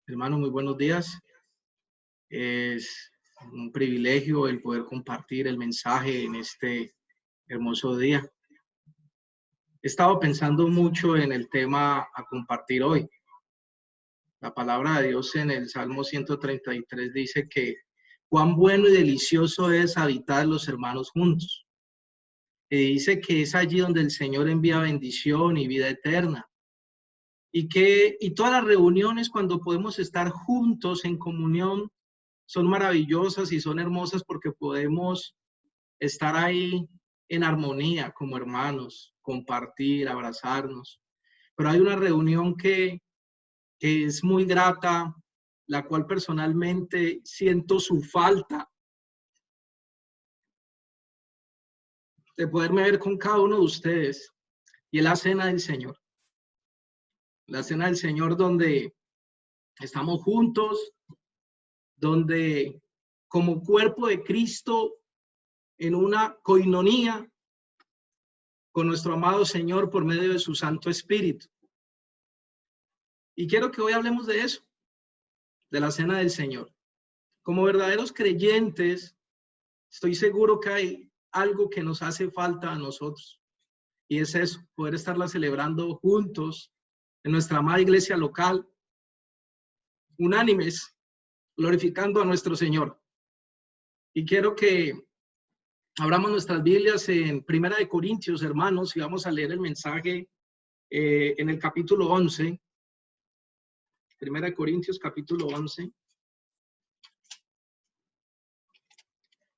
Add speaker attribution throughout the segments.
Speaker 1: Hermano, muy buenos días. Es un privilegio el poder compartir el mensaje en este hermoso día. He estado pensando mucho en el tema a compartir hoy. La palabra de Dios en el Salmo 133 dice que cuán bueno y delicioso es habitar los hermanos juntos. Y dice que es allí donde el Señor envía bendición y vida eterna. Y todas las reuniones cuando podemos estar juntos en comunión son maravillosas y son hermosas porque podemos estar ahí en armonía como hermanos, compartir, abrazarnos. Pero hay una reunión que es muy grata, la cual personalmente siento su falta de poderme ver con cada uno de ustedes, y es la cena del Señor. La cena del Señor donde estamos juntos, donde como cuerpo de Cristo en una coinonía con nuestro amado Señor por medio de su Santo Espíritu. Y quiero que hoy hablemos de eso, de la cena del Señor. Como verdaderos creyentes, estoy seguro que hay algo que nos hace falta a nosotros. Y es eso, poder estarla celebrando juntos en nuestra amada iglesia local, unánimes, glorificando a nuestro Señor. Y quiero que abramos nuestras Biblias en Primera de Corintios, hermanos, y vamos a leer el mensaje en el capítulo 11. Primera de Corintios, capítulo 11.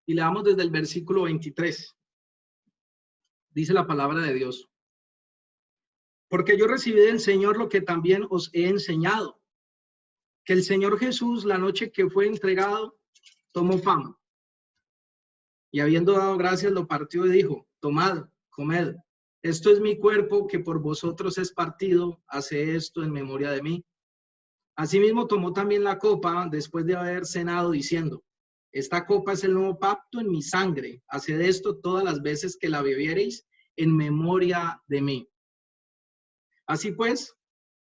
Speaker 1: Y leamos desde el versículo 23. Dice la palabra de Dios. Porque yo recibí del Señor lo que también os he enseñado, que el Señor Jesús, la noche que fue entregado, tomó pan, y habiendo dado gracias, lo partió y dijo: tomad, comed, esto es mi cuerpo que por vosotros es partido, haced esto en memoria de mí. Asimismo tomó también la copa después de haber cenado, diciendo: esta copa es el nuevo pacto en mi sangre, haced esto todas las veces que la bebiereis en memoria de mí. Así pues,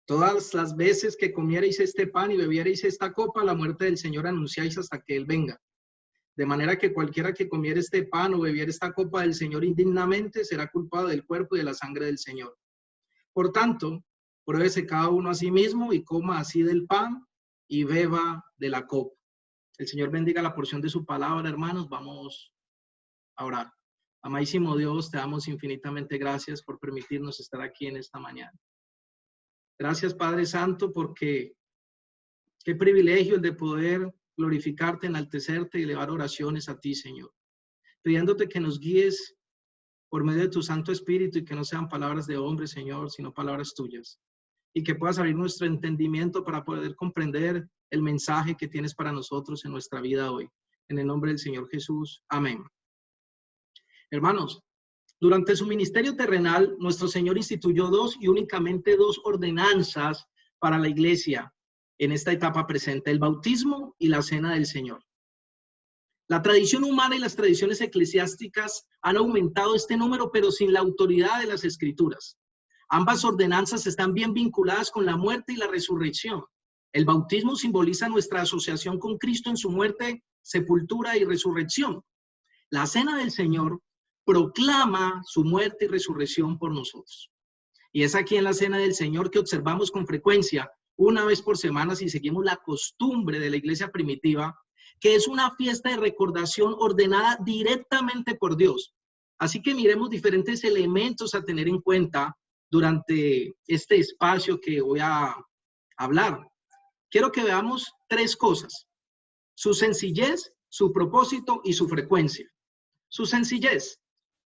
Speaker 1: todas las veces que comiereis este pan y bebiereis esta copa, la muerte del Señor anunciáis hasta que Él venga. De manera que cualquiera que comiere este pan o bebiere esta copa del Señor indignamente será culpado del cuerpo y de la sangre del Señor. Por tanto, pruébese cada uno a sí mismo y coma así del pan y beba de la copa. El Señor bendiga la porción de su palabra, hermanos. Vamos a orar. Amadísimo Dios, te damos infinitamente gracias por permitirnos estar aquí en esta mañana. Gracias, Padre Santo, porque qué privilegio el de poder glorificarte, enaltecerte y elevar oraciones a ti, Señor. Pidiéndote que nos guíes por medio de tu Santo Espíritu y que no sean palabras de hombre, Señor, sino palabras tuyas. Y que puedas abrir nuestro entendimiento para poder comprender el mensaje que tienes para nosotros en nuestra vida hoy. En el nombre del Señor Jesús. Amén. Hermanos, durante su ministerio terrenal, nuestro Señor instituyó únicamente dos ordenanzas para la iglesia en esta etapa presente: el bautismo y la cena del Señor. La tradición humana y las tradiciones eclesiásticas han aumentado este número, pero sin la autoridad de las Escrituras. Ambas ordenanzas están bien vinculadas con la muerte y la resurrección. El bautismo simboliza nuestra asociación con Cristo en su muerte, sepultura y resurrección. La cena del Señor proclama su muerte y resurrección por nosotros. Y es aquí en la cena del Señor que observamos con frecuencia, una vez por semana, si seguimos la costumbre de la iglesia primitiva, que es una fiesta de recordación ordenada directamente por Dios. Así que miremos diferentes elementos a tener en cuenta durante este espacio que voy a hablar. Quiero que veamos tres cosas: su sencillez, su propósito y su frecuencia. Su sencillez.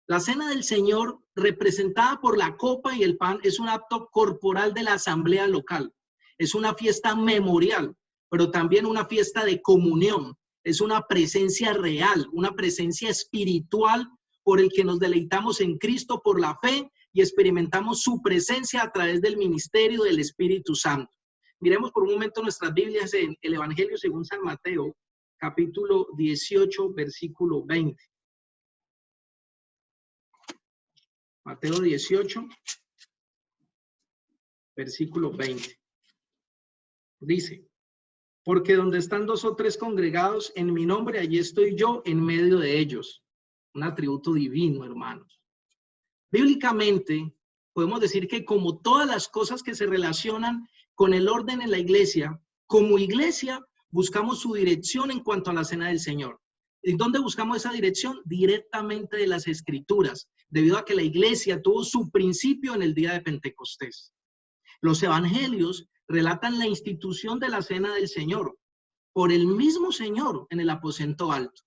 Speaker 1: La cena del Señor, representada por la copa y el pan, es un acto corporal de la asamblea local. Es una fiesta memorial, pero también una fiesta de comunión. Es una presencia real, una presencia espiritual por el que nos deleitamos en Cristo por la fe y experimentamos su presencia a través del ministerio del Espíritu Santo. Miremos por un momento nuestras Biblias en el Evangelio según San Mateo, capítulo 18, versículo 20. Mateo 18, versículo 20. Dice: Porque donde están dos o tres congregados en mi nombre, allí estoy yo en medio de ellos. Un atributo divino, hermanos. Bíblicamente, podemos decir que como todas las cosas que se relacionan con el orden en la iglesia, como iglesia buscamos su dirección en cuanto a la cena del Señor. ¿En dónde buscamos esa dirección? Directamente de las Escrituras, debido a que la iglesia tuvo su principio en el día de Pentecostés. Los evangelios relatan la institución de la cena del Señor por el mismo Señor en el aposento alto.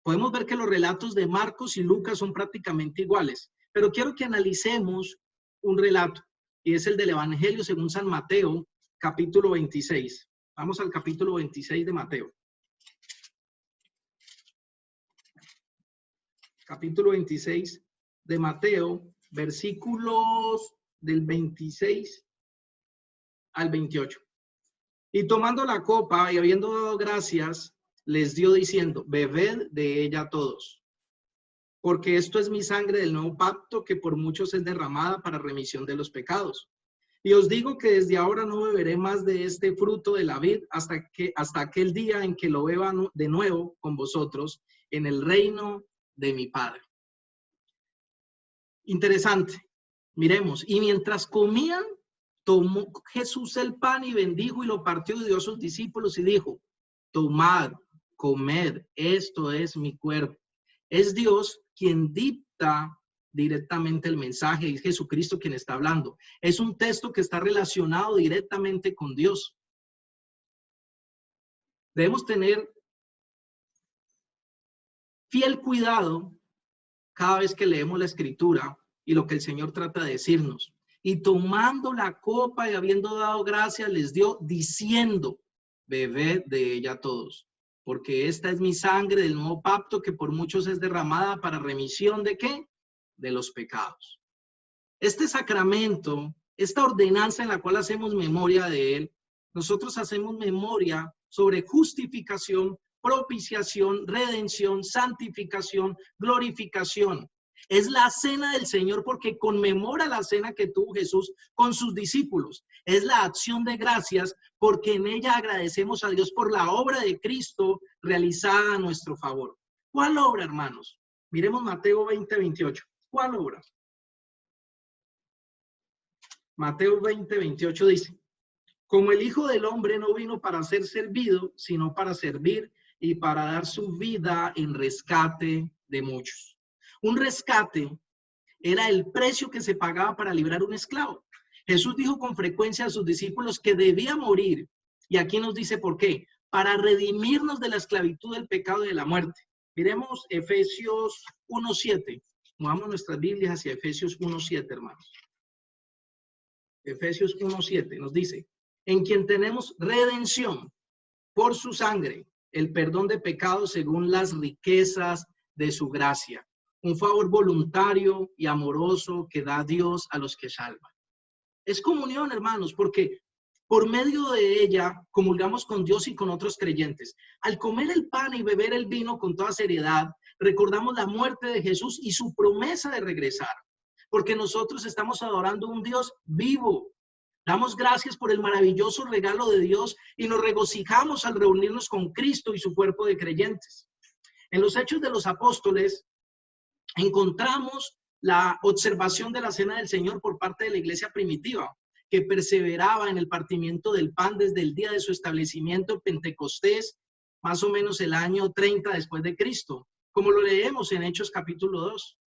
Speaker 1: Podemos ver que los relatos de Marcos y Lucas son prácticamente iguales, pero quiero que analicemos un relato, y es el del Evangelio según San Mateo, capítulo 26. Vamos al capítulo 26 de Mateo. Capítulo 26 de Mateo, versículos del 26 al 28. Y tomando la copa y habiendo dado gracias, les dio diciendo, bebed de ella todos, porque esto es mi sangre del nuevo pacto que por muchos es derramada para remisión de los pecados. Y os digo que desde ahora no beberé más de este fruto de la vid hasta aquel día en que lo beba de nuevo con vosotros en el reino de mi Padre. Interesante. Miremos. Y mientras comían, tomó Jesús el pan y bendijo y lo partió y dio a sus discípulos y dijo, tomad, comed, esto es mi cuerpo. Es Dios quien dicta directamente el mensaje, es Jesucristo quien está hablando. Es un texto que está relacionado directamente con Dios. Debemos tener fiel cuidado cada vez que leemos la Escritura y lo que el Señor trata de decirnos. Y tomando la copa y habiendo dado gracias, les dio diciendo, bebed de ella todos, porque esta es mi sangre del nuevo pacto que por muchos es derramada para remisión ¿de qué? De los pecados. Este sacramento, esta ordenanza en la cual hacemos memoria de él, nosotros hacemos memoria sobre justificación, propiciación, redención, santificación, glorificación. Es la cena del Señor porque conmemora la cena que tuvo Jesús con sus discípulos. Es la acción de gracias porque en ella agradecemos a Dios por la obra de Cristo realizada a nuestro favor. ¿Cuál obra, hermanos? Miremos Mateo 20, 28. ¿Cuál obra? Mateo 20, 28 dice, como el Hijo del Hombre no vino para ser servido, sino para servir y para dar su vida en rescate de muchos. Un rescate era el precio que se pagaba para librar un esclavo. Jesús dijo con frecuencia a sus discípulos que debía morir. Y aquí nos dice por qué. Para redimirnos de la esclavitud del pecado y de la muerte. Miremos Efesios 1:7. Movamos nuestras Biblias hacia Efesios 1:7, hermanos. Efesios 1:7 nos dice, en quien tenemos redención por su sangre, el perdón de pecados según las riquezas de su gracia. Un favor voluntario y amoroso que da Dios a los que salva. Es comunión, hermanos, porque por medio de ella comulgamos con Dios y con otros creyentes. Al comer el pan y beber el vino con toda seriedad, recordamos la muerte de Jesús y su promesa de regresar. Porque nosotros estamos adorando a un Dios vivo. Damos gracias por el maravilloso regalo de Dios y nos regocijamos al reunirnos con Cristo y su cuerpo de creyentes. En los Hechos de los Apóstoles encontramos la observación de la cena del Señor por parte de la iglesia primitiva, que perseveraba en el partimiento del pan desde el día de su establecimiento en Pentecostés, más o menos el año 30 después de Cristo, como lo leemos en Hechos capítulo 2.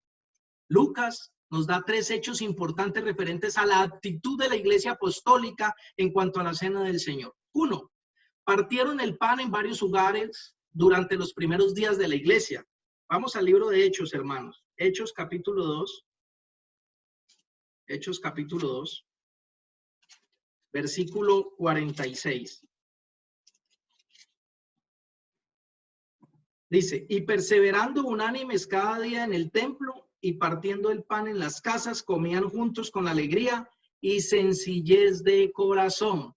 Speaker 1: Lucas nos da 3 hechos importantes referentes a la actitud de la iglesia apostólica en cuanto a la cena del Señor. 1. Partieron el pan en varios lugares durante los primeros días de la iglesia. Vamos al libro de Hechos, hermanos. Hechos capítulo 2. Hechos capítulo 2. Versículo 46. Dice, y perseverando unánimes cada día en el templo y partiendo el pan en las casas, comían juntos con alegría y sencillez de corazón.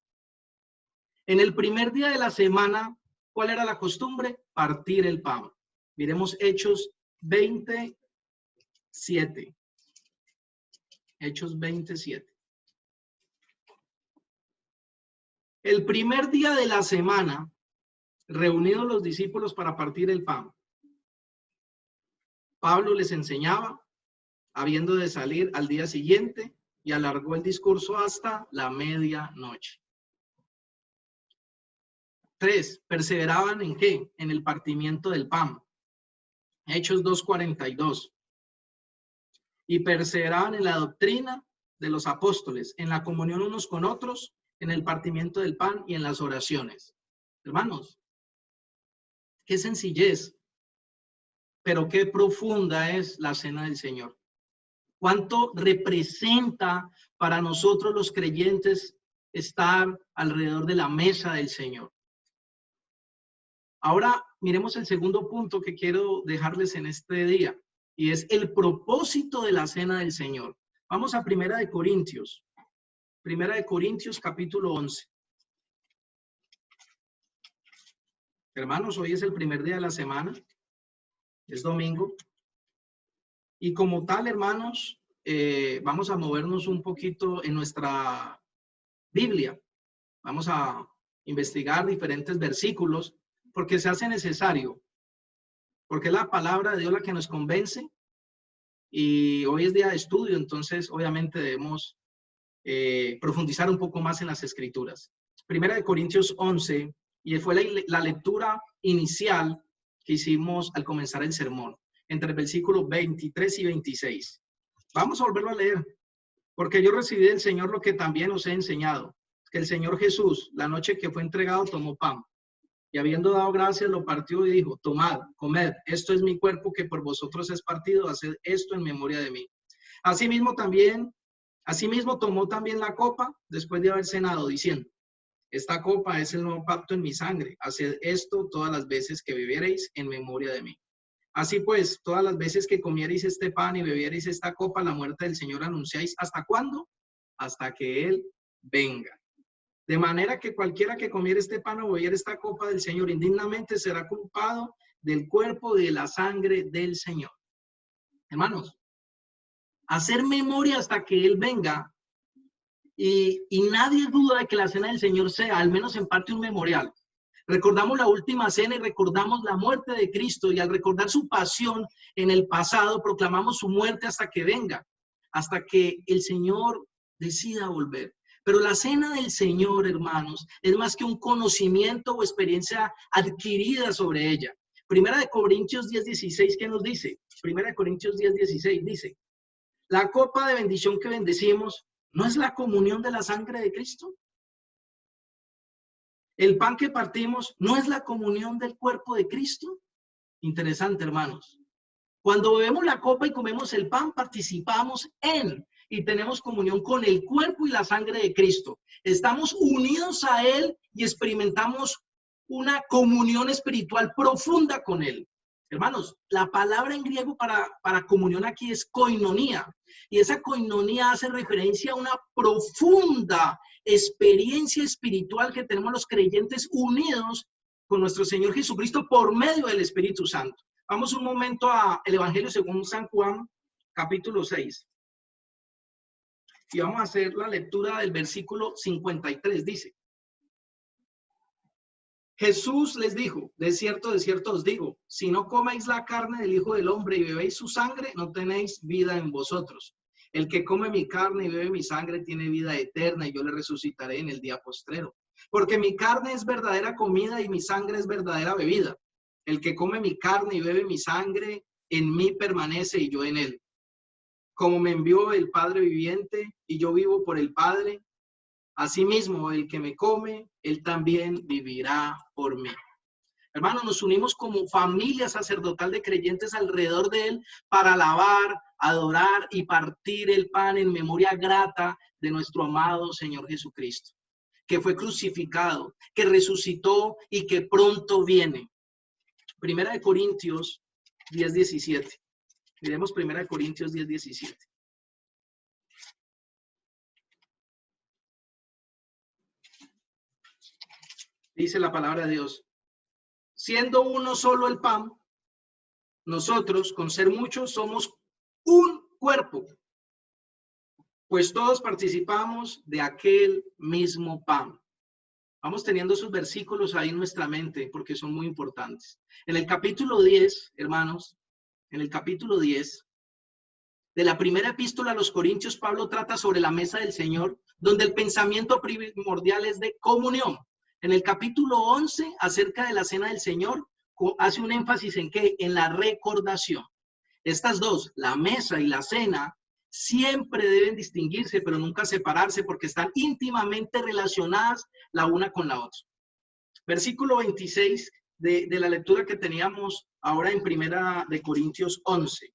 Speaker 1: En el primer día de la semana, ¿cuál era la costumbre? Partir el pan. Miremos Hechos 27. Hechos 27. El primer día de la semana, reunidos los discípulos para partir el pan, Pablo les enseñaba, habiendo de salir al día siguiente, y alargó el discurso hasta la medianoche. 3. Perseveraban ¿en qué? En el partimiento del pan. Hechos 2:42. Y perseveraban en la doctrina de los apóstoles, en la comunión unos con otros, en el partimiento del pan y en las oraciones. Hermanos, qué sencillez, pero qué profunda es la cena del Señor. ¿Cuánto representa para nosotros los creyentes estar alrededor de la mesa del Señor? Ahora miremos el segundo punto que quiero dejarles en este día, y es el propósito de la cena del Señor. Vamos a Primera de Corintios capítulo 11. Hermanos, hoy es el primer día de la semana, es domingo, y como tal, hermanos, vamos a movernos un poquito en nuestra Biblia. Vamos a investigar diferentes versículos porque se hace necesario, porque es la palabra de Dios la que nos convence, y hoy es día de estudio, entonces obviamente debemos profundizar un poco más en las escrituras. Primera de Corintios 11, y fue la lectura inicial que hicimos al comenzar el sermón, entre el versículo 23 y 26. Vamos a volverlo a leer, porque yo recibí del Señor lo que también os he enseñado, que el Señor Jesús, la noche que fue entregado, tomó pan, y habiendo dado gracias, lo partió y dijo: tomad, comed, esto es mi cuerpo que por vosotros es partido, haced esto en memoria de mí. Asimismo tomó también la copa después de haber cenado, diciendo: esta copa es el nuevo pacto en mi sangre, haced esto todas las veces que bebiereis en memoria de mí. Así pues, todas las veces que comiereis este pan y bebiereis esta copa, la muerte del Señor anunciáis. ¿Hasta cuándo? Hasta que Él venga. De manera que cualquiera que comiere este pan o bebiere esta copa del Señor indignamente será culpado del cuerpo y de la sangre del Señor. Hermanos, hacer memoria hasta que Él venga, y nadie duda de que la cena del Señor sea, al menos en parte, un memorial. Recordamos la última cena y recordamos la muerte de Cristo, y al recordar su pasión en el pasado, proclamamos su muerte hasta que venga, hasta que el Señor decida volver. Pero la cena del Señor, hermanos, es más que un conocimiento o experiencia adquirida sobre ella. Primera de Corintios 10:16, ¿qué nos dice? Primera de Corintios 10:16 dice: la copa de bendición que bendecimos, ¿no es la comunión de la sangre de Cristo? El pan que partimos, ¿no es la comunión del cuerpo de Cristo? Interesante, hermanos. Cuando bebemos la copa y comemos el pan, participamos en y tenemos comunión con el cuerpo y la sangre de Cristo. Estamos unidos a Él y experimentamos una comunión espiritual profunda con Él. Hermanos, la palabra en griego para comunión aquí es koinonía, y esa koinonía hace referencia a una profunda experiencia espiritual que tenemos los creyentes unidos con nuestro Señor Jesucristo por medio del Espíritu Santo. Vamos un momento al Evangelio según San Juan, capítulo 6. Y vamos a hacer la lectura del versículo 53. Dice: Jesús les dijo: de cierto os digo, si no coméis la carne del Hijo del Hombre y bebéis su sangre, no tenéis vida en vosotros. El que come mi carne y bebe mi sangre tiene vida eterna, y yo le resucitaré en el día postrero. Porque mi carne es verdadera comida y mi sangre es verdadera bebida. El que come mi carne y bebe mi sangre, en mí permanece y yo en él. Como me envió el Padre viviente y yo vivo por el Padre, asimismo el que me come, él también vivirá por mí. Hermanos, nos unimos como familia sacerdotal de creyentes alrededor de él para alabar, adorar y partir el pan en memoria grata de nuestro amado Señor Jesucristo, que fue crucificado, que resucitó y que pronto viene. Primera de Corintios 10:17. Miremos Primera de Corintios 10:17. Dice la palabra de Dios: siendo uno solo el pan, nosotros, con ser muchos, somos un cuerpo, pues todos participamos de aquel mismo pan. Vamos teniendo esos versículos ahí en nuestra mente porque son muy importantes. En el capítulo 10, hermanos, en el capítulo 10 de la primera epístola a los Corintios, Pablo trata sobre la mesa del Señor, donde el pensamiento primordial es de comunión. En el capítulo 11, acerca de la cena del Señor, hace un énfasis en ¿qué? En la recordación. Estas dos, la mesa y la cena, siempre deben distinguirse, pero nunca separarse, porque están íntimamente relacionadas la una con la otra. Versículo 26 de la lectura que teníamos ahora en primera de Corintios 11.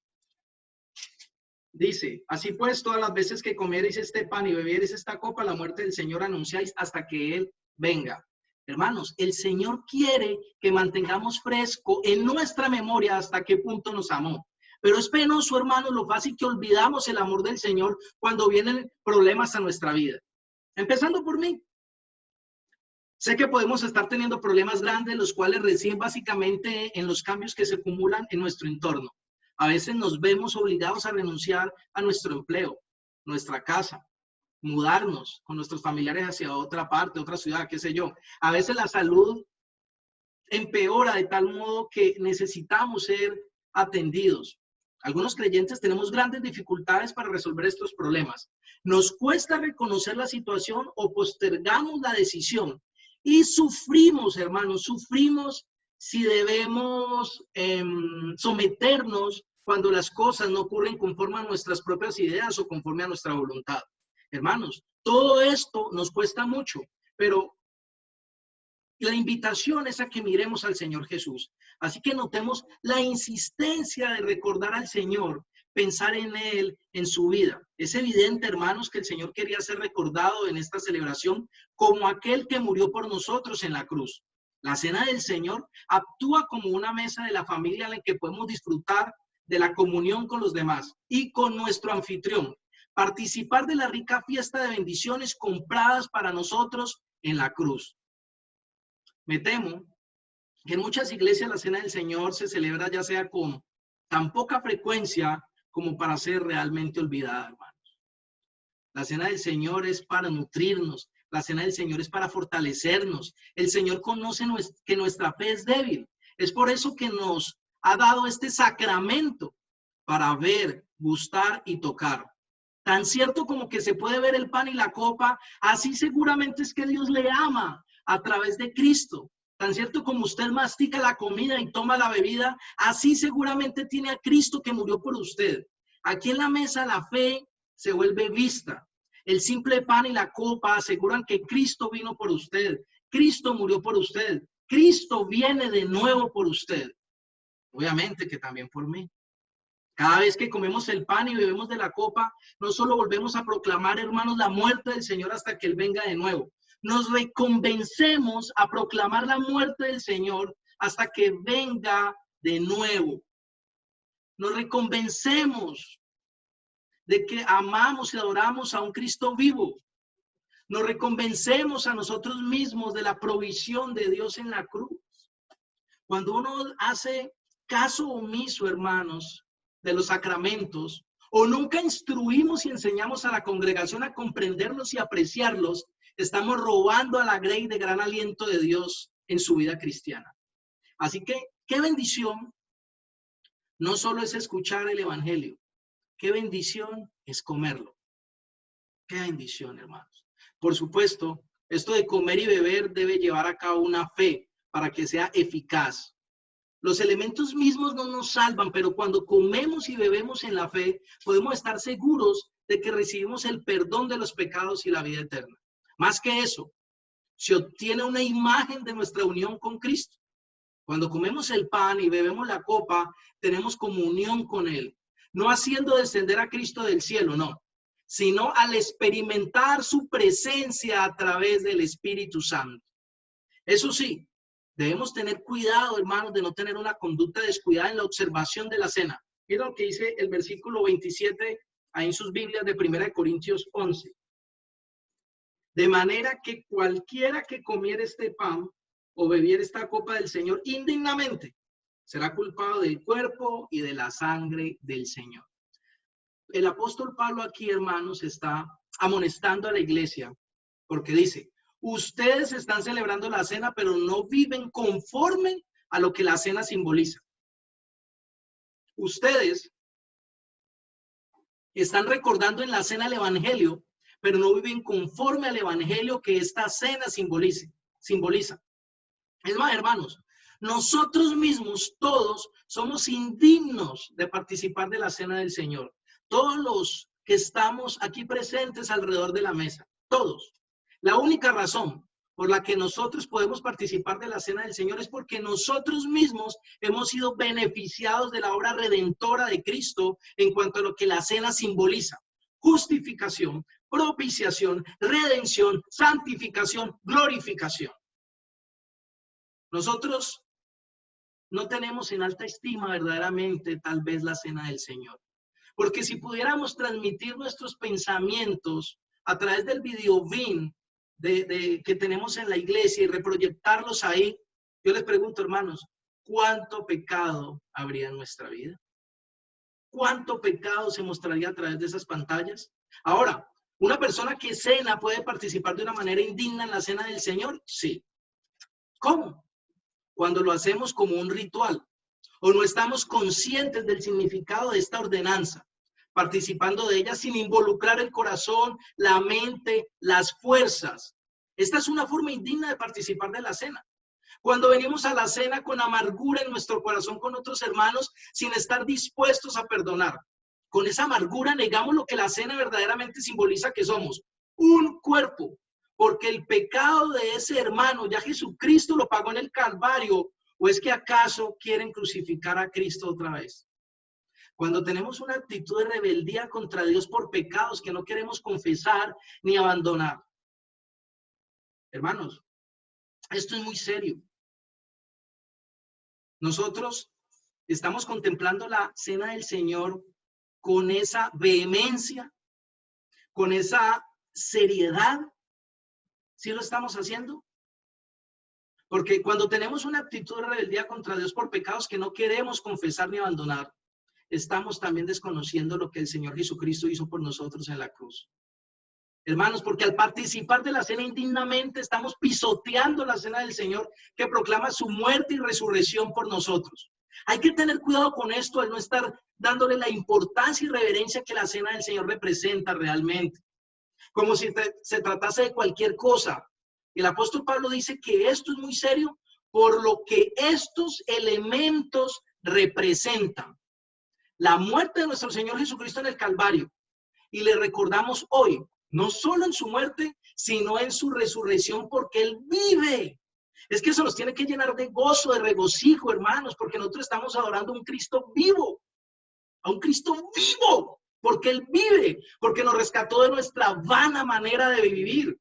Speaker 1: Dice, así pues, todas las veces que comiereis este pan y bebiereis esta copa, la muerte del Señor anunciáis hasta que Él venga. Hermanos, el Señor quiere que mantengamos fresco en nuestra memoria hasta qué punto nos amó. Pero es penoso, hermanos, lo fácil que olvidamos el amor del Señor cuando vienen problemas a nuestra vida. Empezando por mí. Sé que podemos estar teniendo problemas grandes, los cuales residen básicamente en los cambios que se acumulan en nuestro entorno. A veces nos vemos obligados a renunciar a nuestro empleo, nuestra casa, mudarnos con nuestros familiares hacia otra parte, otra ciudad, qué sé yo. A veces la salud empeora de tal modo que necesitamos ser atendidos. Algunos creyentes tenemos grandes dificultades para resolver estos problemas. Nos cuesta reconocer la situación o postergamos la decisión y sufrimos, hermanos, sufrimos si debemos someternos cuando las cosas no ocurren conforme a nuestras propias ideas o conforme a nuestra voluntad. Hermanos, todo esto nos cuesta mucho, pero la invitación es a que miremos al Señor Jesús. Así que notemos la insistencia de recordar al Señor, pensar en Él, en su vida. Es evidente, hermanos, que el Señor quería ser recordado en esta celebración como aquel que murió por nosotros en la cruz. La cena del Señor actúa como una mesa de la familia en la que podemos disfrutar de la comunión con los demás y con nuestro anfitrión. Participar de la rica fiesta de bendiciones compradas para nosotros en la cruz. Me temo que en muchas iglesias la cena del Señor se celebra ya sea con tan poca frecuencia como para ser realmente olvidada, hermanos. La cena del Señor es para nutrirnos, la cena del Señor es para fortalecernos. El Señor conoce que nuestra fe es débil. Es por eso que nos ha dado este sacramento para ver, gustar y tocar. Tan cierto como que se puede ver el pan y la copa, así seguramente es que Dios le ama a través de Cristo. Tan cierto como usted mastica la comida y toma la bebida, así seguramente tiene a Cristo que murió por usted. Aquí en la mesa la fe se vuelve vista. El simple pan y la copa aseguran que Cristo vino por usted. Cristo murió por usted. Cristo viene de nuevo por usted. Obviamente que también por mí. Cada vez que comemos el pan y bebemos de la copa, no solo volvemos a proclamar, hermanos, la muerte del Señor hasta que Él venga de nuevo. Nos reconvencemos a proclamar la muerte del Señor hasta que venga de nuevo. Nos reconvencemos de que amamos y adoramos a un Cristo vivo. Nos reconvencemos a nosotros mismos de la provisión de Dios en la cruz. Cuando uno hace caso omiso, hermanos, de los sacramentos, o nunca instruimos y enseñamos a la congregación a comprenderlos y apreciarlos, estamos robando a la grey de gran aliento de Dios en su vida cristiana. Así que, qué bendición, no solo es escuchar el evangelio, qué bendición es comerlo. Qué bendición, hermanos. Por supuesto, esto de comer y beber debe llevar a cabo una fe para que sea eficaz. Los elementos mismos no nos salvan, pero cuando comemos y bebemos en la fe, podemos estar seguros de que recibimos el perdón de los pecados y la vida eterna. Más que eso, se obtiene una imagen de nuestra unión con Cristo. Cuando comemos el pan y bebemos la copa, tenemos comunión con Él. No haciendo descender a Cristo del cielo, no, sino al experimentar su presencia a través del Espíritu Santo. Eso sí, debemos tener cuidado, hermanos, de no tener una conducta descuidada en la observación de la cena. Mira lo que dice el versículo 27 ahí en sus Biblias de 1 Corintios 11. De manera que cualquiera que comiera este pan o bebiera esta copa del Señor indignamente, será culpado del cuerpo y de la sangre del Señor. El apóstol Pablo aquí, hermanos, está amonestando a la iglesia porque dice, Ustedes están celebrando la cena, pero no viven conforme a lo que la cena simboliza. Ustedes están recordando en la cena el evangelio, pero no viven conforme al evangelio que esta cena simboliza. Es más, hermanos, nosotros mismos todos somos indignos de participar de la cena del Señor. Todos los que estamos aquí presentes alrededor de la mesa, todos. La única razón por la que nosotros podemos participar de la cena del Señor es porque nosotros mismos hemos sido beneficiados de la obra redentora de Cristo en cuanto a lo que la cena simboliza: justificación, propiciación, redención, santificación, glorificación. Nosotros no tenemos en alta estima verdaderamente tal vez la cena del Señor, porque si pudiéramos transmitir nuestros pensamientos a través del video beam que tenemos en la iglesia y reproyectarlos ahí, yo les pregunto, hermanos, ¿cuánto pecado habría en nuestra vida? ¿Cuánto pecado se mostraría a través de esas pantallas? Ahora, ¿una persona que cena puede participar de una manera indigna en la cena del Señor? Sí. ¿Cómo? Cuando lo hacemos como un ritual o no estamos conscientes del significado de esta ordenanza, participando de ella sin involucrar el corazón, la mente, las fuerzas. Esta es una forma indigna de participar de la cena. Cuando venimos a la cena con amargura en nuestro corazón con otros hermanos, sin estar dispuestos a perdonar. Con esa amargura negamos lo que la cena verdaderamente simboliza, que somos un cuerpo, porque el pecado de ese hermano ya Jesucristo lo pagó en el Calvario. ¿O es que acaso quieren crucificar a Cristo otra vez? Cuando tenemos una actitud de rebeldía contra Dios por pecados que no queremos confesar ni abandonar. Hermanos, esto es muy serio. Nosotros estamos contemplando la cena del Señor con esa vehemencia, con esa seriedad. ¿Sí lo estamos haciendo? Porque cuando tenemos una actitud de rebeldía contra Dios por pecados que no queremos confesar ni abandonar, estamos también desconociendo lo que el Señor Jesucristo hizo por nosotros en la cruz. Hermanos, porque al participar de la cena indignamente estamos pisoteando la cena del Señor que proclama su muerte y resurrección por nosotros. Hay que tener cuidado con esto al no estar dándole la importancia y reverencia que la cena del Señor representa realmente. Como si se tratase de cualquier cosa. El apóstol Pablo dice que esto es muy serio por lo que estos elementos representan. La muerte de nuestro Señor Jesucristo en el Calvario. Y le recordamos hoy, no solo en su muerte, sino en su resurrección, porque Él vive. Es que eso nos tiene que llenar de gozo, de regocijo, hermanos, porque nosotros estamos adorando a un Cristo vivo. A un Cristo vivo, porque Él vive, porque nos rescató de nuestra vana manera de vivir,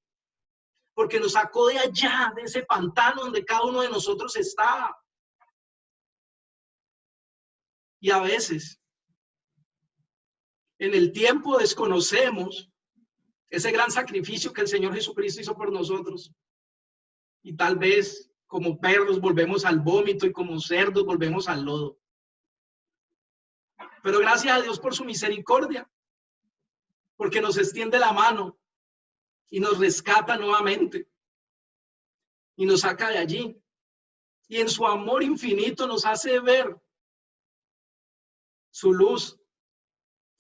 Speaker 1: porque nos sacó de allá, de ese pantano donde cada uno de nosotros está. Y a veces, en el tiempo desconocemos ese gran sacrificio que el Señor Jesucristo hizo por nosotros. Y tal vez como perros volvemos al vómito y como cerdos volvemos al lodo. Pero gracias a Dios por su misericordia, porque nos extiende la mano y nos rescata nuevamente y nos saca de allí. Y en su amor infinito nos hace ver su luz,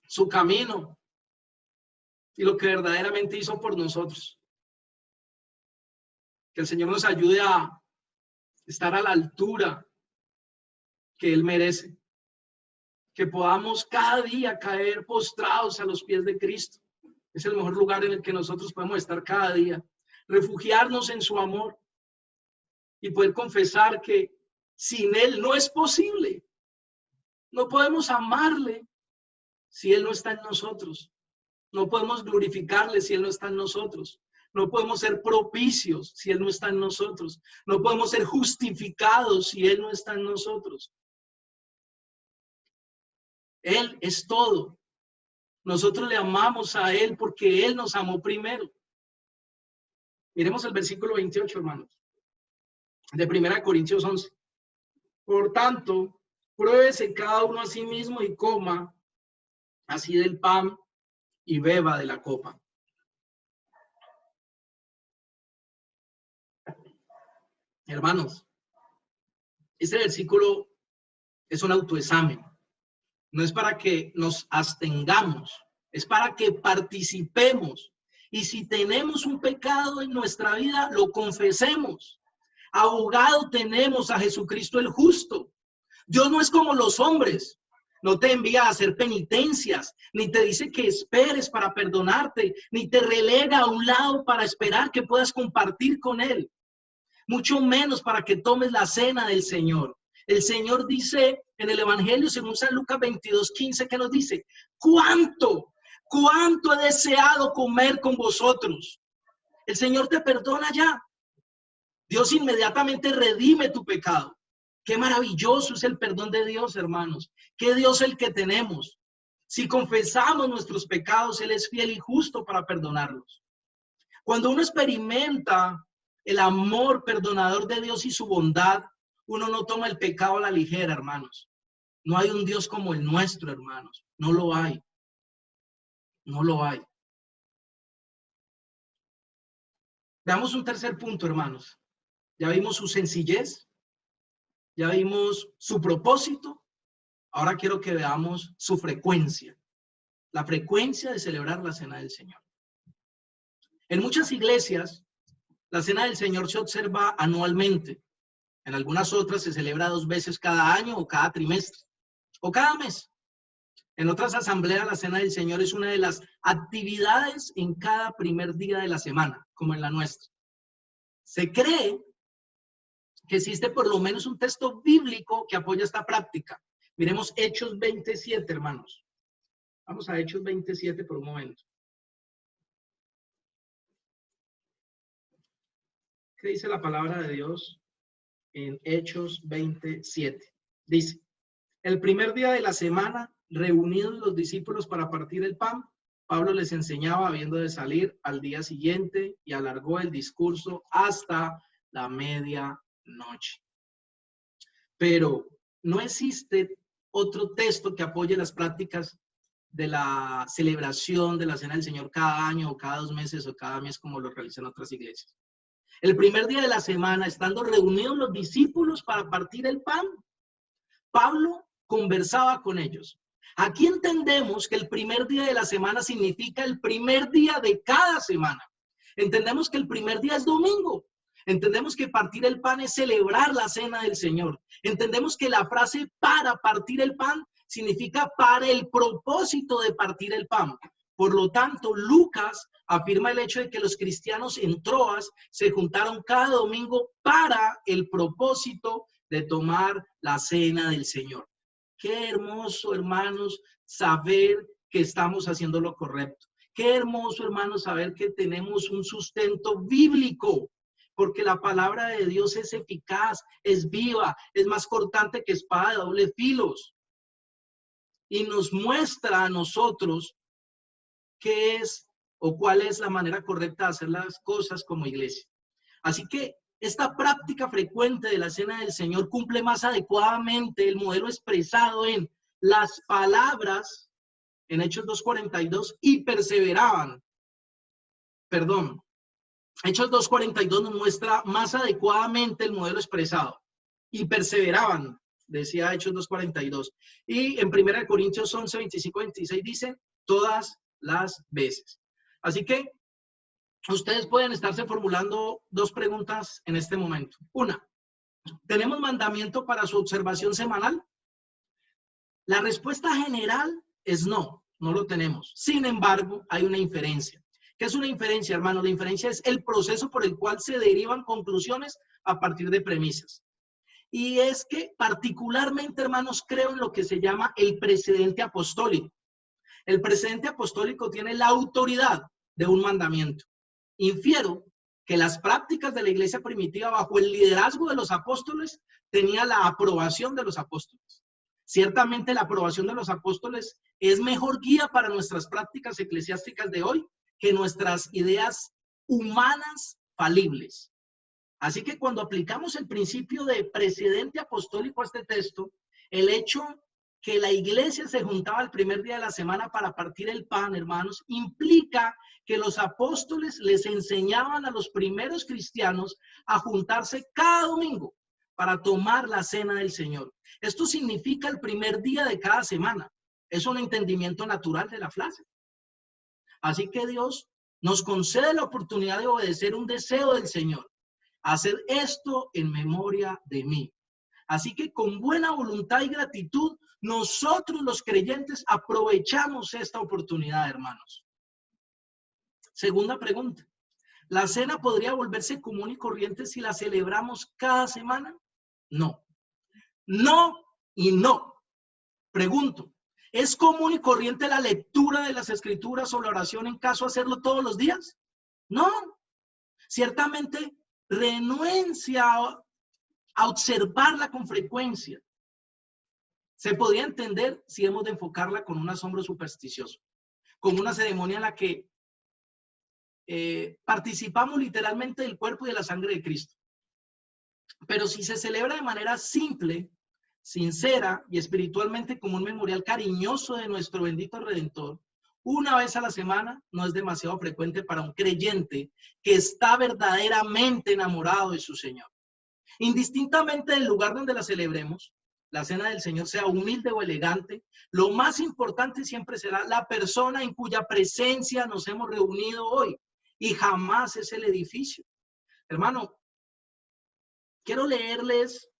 Speaker 1: su camino y lo que verdaderamente hizo por nosotros. Que el Señor nos ayude a estar a la altura que Él merece. Que podamos cada día caer postrados a los pies de Cristo. Es el mejor lugar en el que nosotros podemos estar cada día. Refugiarnos en su amor y poder confesar que sin Él no es posible. No podemos amarle si Él no está en nosotros. No podemos glorificarle si Él no está en nosotros. No podemos ser propicios si Él no está en nosotros. No podemos ser justificados si Él no está en nosotros. Él es todo. Nosotros le amamos a Él porque Él nos amó primero. Miremos el versículo 28, hermanos, de 1 Corintios 11. Por tanto, pruébese cada uno a sí mismo y coma así del pan y beba de la copa. Hermanos, este versículo es un autoexamen. No es para que nos abstengamos, es para que participemos. Y si tenemos un pecado en nuestra vida, lo confesemos. Abogado tenemos a Jesucristo el justo. Dios no es como los hombres. No te envía a hacer penitencias, ni te dice que esperes para perdonarte, ni te relega a un lado para esperar que puedas compartir con Él. Mucho menos para que tomes la cena del Señor. El Señor dice en el Evangelio, según San Lucas 22:15, que nos dice, cuánto he deseado comer con vosotros. El Señor te perdona ya. Dios inmediatamente redime tu pecado. Qué maravilloso es el perdón de Dios, hermanos. Qué Dios el que tenemos. Si confesamos nuestros pecados, Él es fiel y justo para perdonarlos. Cuando uno experimenta el amor perdonador de Dios y su bondad, uno no toma el pecado a la ligera, hermanos. No hay un Dios como el nuestro, hermanos. No lo hay. No lo hay. Veamos un tercer punto, hermanos. Ya vimos su sencillez. Ya vimos su propósito. Ahora quiero que veamos su frecuencia. La frecuencia de celebrar la Cena del Señor. En muchas iglesias, la Cena del Señor se observa anualmente. En algunas otras se celebra 2 veces cada año o cada trimestre o cada mes. En otras asambleas, la Cena del Señor es una de las actividades en cada primer día de la semana, como en la nuestra. Se cree que existe por lo menos un texto bíblico que apoya esta práctica. Miremos Hechos 27, hermanos. Vamos a Hechos 27 por un momento. ¿Qué dice la palabra de Dios en Hechos 27? Dice, el primer día de la semana, reunidos los discípulos para partir el pan, Pablo les enseñaba habiendo de salir al día siguiente y alargó el discurso hasta la medianoche. Pero no existe otro texto que apoye las prácticas de la celebración de la Cena del Señor cada año o cada 2 meses o cada mes como lo realizan otras iglesias. El primer día de la semana, estando reunidos los discípulos para partir el pan, Pablo conversaba con ellos. Aquí entendemos que el primer día de la semana significa el primer día de cada semana. Entendemos que el primer día es domingo. Entendemos que partir el pan es celebrar la Cena del Señor. Entendemos que la frase para partir el pan significa para el propósito de partir el pan. Por lo tanto, Lucas afirma el hecho de que los cristianos en Troas se juntaron cada domingo para el propósito de tomar la Cena del Señor. Qué hermoso, hermanos, saber que estamos haciendo lo correcto. Qué hermoso, hermanos, saber que tenemos un sustento bíblico, porque la palabra de Dios es eficaz, es viva, es más cortante que espada de doble filo. Y nos muestra a nosotros qué es o cuál es la manera correcta de hacer las cosas como iglesia. Así que esta práctica frecuente de la Cena del Señor cumple más adecuadamente el modelo expresado en las palabras en Hechos 2:42 y perseveraban. Perdón, Hechos 2:42 nos muestra más adecuadamente el modelo expresado y perseveraban, decía Hechos 2:42. Y en 1 Corintios 11:25-26 dice todas las veces. Así que ustedes pueden estarse formulando 2 preguntas en este momento. Una, ¿tenemos mandamiento para su observación semanal? La respuesta general es no, no lo tenemos. Sin embargo, hay una inferencia. ¿Qué es una inferencia, hermano? La inferencia es el proceso por el cual se derivan conclusiones a partir de premisas. Y es que particularmente, hermanos, creo en lo que se llama el precedente apostólico. El precedente apostólico tiene la autoridad de un mandamiento. Infiero que las prácticas de la iglesia primitiva bajo el liderazgo de los apóstoles tenía la aprobación de los apóstoles. Ciertamente la aprobación de los apóstoles es mejor guía para nuestras prácticas eclesiásticas de hoy que nuestras ideas humanas falibles. Así que cuando aplicamos el principio de precedente apostólico a este texto, el hecho que la iglesia se juntaba el primer día de la semana para partir el pan, hermanos, implica que los apóstoles les enseñaban a los primeros cristianos a juntarse cada domingo para tomar la cena del Señor. Esto significa el primer día de cada semana. Es un entendimiento natural de la frase. Así que Dios nos concede la oportunidad de obedecer un deseo del Señor. Hacer esto en memoria de mí. Así que con buena voluntad y gratitud, nosotros los creyentes aprovechamos esta oportunidad, hermanos. Segunda pregunta. ¿La cena podría volverse común y corriente si la celebramos cada semana? No. No y no. Pregunto, ¿es común y corriente la lectura de las escrituras o la oración en caso de hacerlo todos los días? No. Ciertamente, renuencia a observarla con frecuencia. Se podría entender si hemos de enfocarla con un asombro supersticioso, como una ceremonia en la que participamos literalmente del cuerpo y de la sangre de Cristo. Pero si se celebra de manera simple, sincera y espiritualmente como un memorial cariñoso de nuestro bendito Redentor, una vez a la semana no es demasiado frecuente para un creyente que está verdaderamente enamorado de su Señor. Indistintamente del lugar donde la celebremos, la cena del Señor sea humilde o elegante, lo más importante siempre será la persona en cuya presencia nos hemos reunido hoy y jamás es el edificio. Hermano, quiero leerles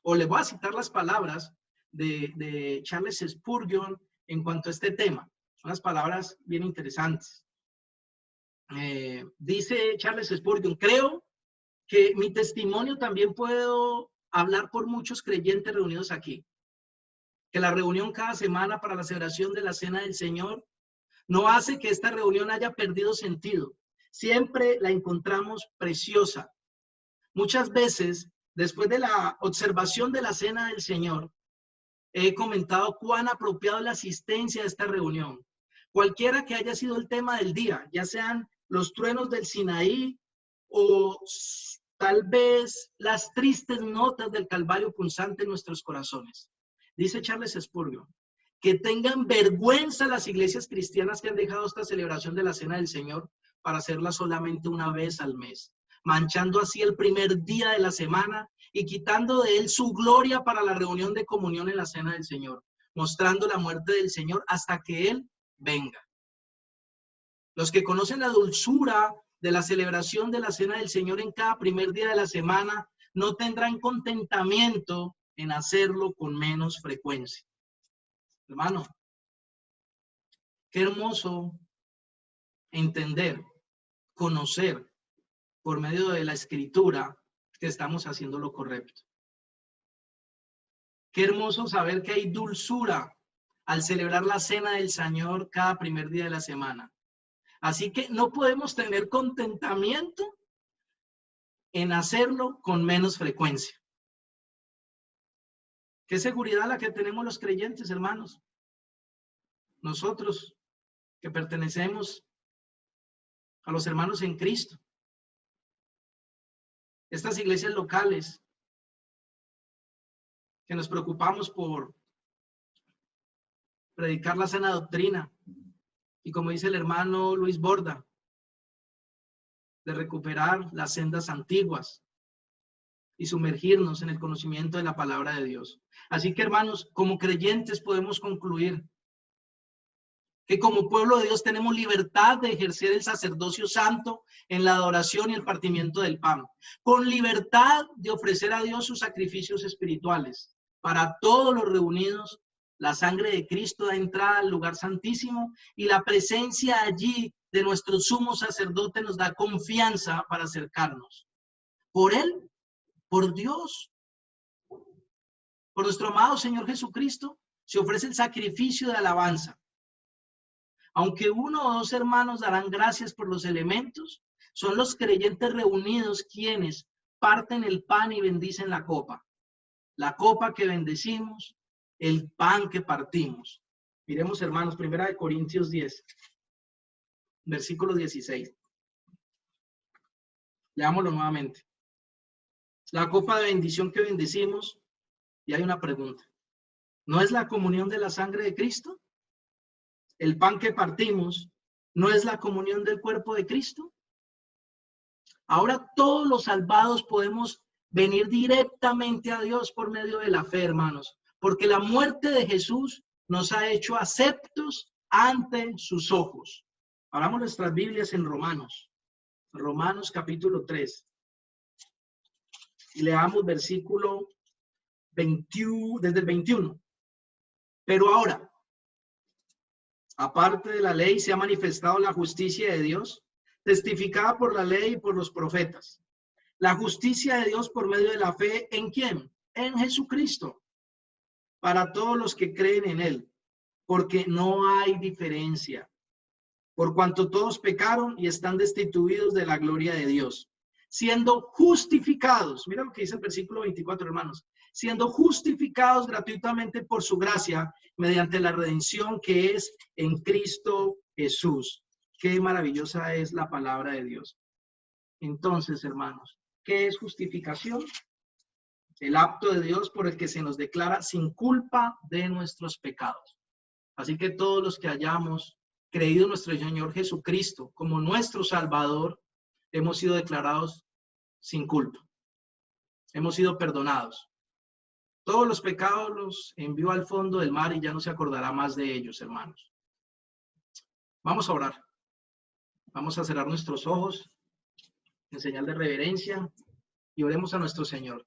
Speaker 1: o les voy a citar las palabras de Charles Spurgeon en cuanto a este tema. Son unas palabras bien interesantes. Dice Charles Spurgeon, creo que mi testimonio también puedo hablar por muchos creyentes reunidos aquí. Que la reunión cada semana para la celebración de la Cena del Señor no hace que esta reunión haya perdido sentido. Siempre la encontramos preciosa. Muchas veces, después de la observación de la Cena del Señor, he comentado cuán apropiado es la asistencia a esta reunión. Cualquiera que haya sido el tema del día, ya sean los truenos del Sinaí o tal vez las tristes notas del Calvario punzante en nuestros corazones. Dice Charles Spurgeon, que tengan vergüenza las iglesias cristianas que han dejado esta celebración de la Cena del Señor para hacerla solamente una vez al mes, manchando así el primer día de la semana y quitando de él su gloria para la reunión de comunión en la Cena del Señor, mostrando la muerte del Señor hasta que Él venga. Los que conocen la dulzura de la celebración de la Cena del Señor en cada primer día de la semana no tendrán contentamiento en hacerlo con menos frecuencia. Hermano, qué hermoso entender, conocer por medio de la Escritura que estamos haciendo lo correcto. Qué hermoso saber que hay dulzura al celebrar la Cena del Señor cada primer día de la semana. Así que no podemos tener contentamiento en hacerlo con menos frecuencia. Qué seguridad la que tenemos los creyentes, hermanos. Nosotros que pertenecemos a los hermanos en Cristo. Estas iglesias locales que nos preocupamos por predicar la sana doctrina y, como dice el hermano Luis Borda, de recuperar las sendas antiguas y sumergirnos en el conocimiento de la palabra de Dios. Así que, hermanos, como creyentes podemos concluir que como pueblo de Dios tenemos libertad de ejercer el sacerdocio santo en la adoración y el partimiento del pan, con libertad de ofrecer a Dios sus sacrificios espirituales. Para todos los reunidos, la sangre de Cristo da entrada al lugar santísimo y la presencia allí de nuestro sumo sacerdote nos da confianza para acercarnos. Por Él, por Dios, por nuestro amado Señor Jesucristo, se ofrece el sacrificio de alabanza. Aunque uno o dos hermanos darán gracias por los elementos, son los creyentes reunidos quienes parten el pan y bendicen la copa. La copa que bendecimos, el pan que partimos. Miremos, hermanos, 1 Corintios 10, versículo 16. Leámoslo nuevamente. La copa de bendición que bendecimos, Y hay una pregunta. ¿No es la comunión de la sangre de Cristo? ¿El pan que partimos no es la comunión del cuerpo de Cristo? Ahora todos los salvados podemos venir directamente a Dios por medio de la fe, hermanos, porque la muerte de Jesús nos ha hecho aceptos ante sus ojos. Abramos nuestras Biblias en Romanos, Romanos capítulo 3, y leamos versículo 21, desde el 21. Pero ahora, aparte de la ley, se ha manifestado la justicia de Dios, testificada por la ley y por los profetas. La justicia de Dios por medio de la fe, ¿en quién? En Jesucristo, para todos los que creen en él, porque no hay diferencia, por cuanto todos pecaron y están destituidos de la gloria de Dios, siendo justificados, mira lo que dice el versículo 24, hermanos, siendo justificados gratuitamente por su gracia, mediante la redención que es en Cristo Jesús. Qué maravillosa es la palabra de Dios. Entonces, hermanos, ¿qué es justificación? El acto de Dios por el que se nos declara sin culpa de nuestros pecados. Así que todos los que hayamos creído en nuestro Señor Jesucristo como nuestro Salvador, hemos sido declarados sin culpa. Hemos sido perdonados. Todos los pecados los envió al fondo del mar y ya no se acordará más de ellos, hermanos. Vamos a orar. Vamos a cerrar nuestros ojos en señal de reverencia y oremos a nuestro Señor,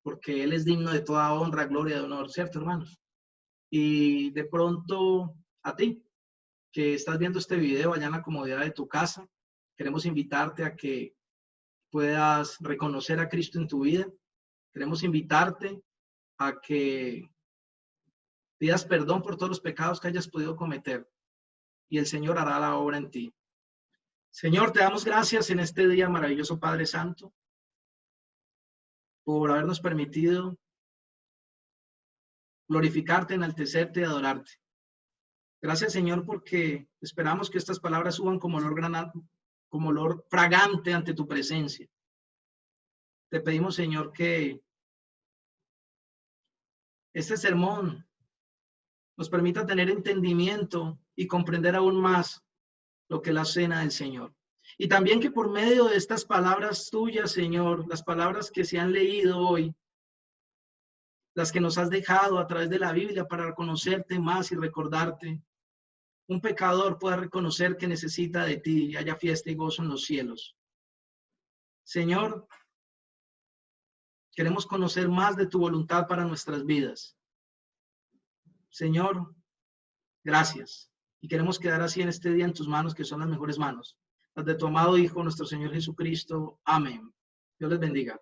Speaker 1: porque Él es digno de toda honra, gloria y honor, ¿cierto, hermanos? Y de pronto a ti, que estás viendo este video allá en la comodidad de tu casa, queremos invitarte a que puedas reconocer a Cristo en tu vida. Queremos invitarte a que pidas perdón por todos los pecados que hayas podido cometer y el Señor hará la obra en ti. Señor, te damos gracias en este día, maravilloso Padre Santo, por habernos permitido glorificarte, enaltecerte y adorarte. Gracias, Señor, porque esperamos que estas palabras suban como olor fragante ante tu presencia. Te pedimos, Señor, que este sermón nos permita tener entendimiento y comprender aún más lo que es la cena del Señor. Y también que por medio de estas palabras tuyas, Señor, las palabras que se han leído hoy, las que nos has dejado a través de la Biblia para conocerte más y recordarte, un pecador pueda reconocer que necesita de ti y haya fiesta y gozo en los cielos. Señor, queremos conocer más de tu voluntad para nuestras vidas. Señor, gracias. Y queremos quedar así en este día en tus manos, que son las mejores manos, las de tu amado Hijo, nuestro Señor Jesucristo. Amén. Dios les bendiga.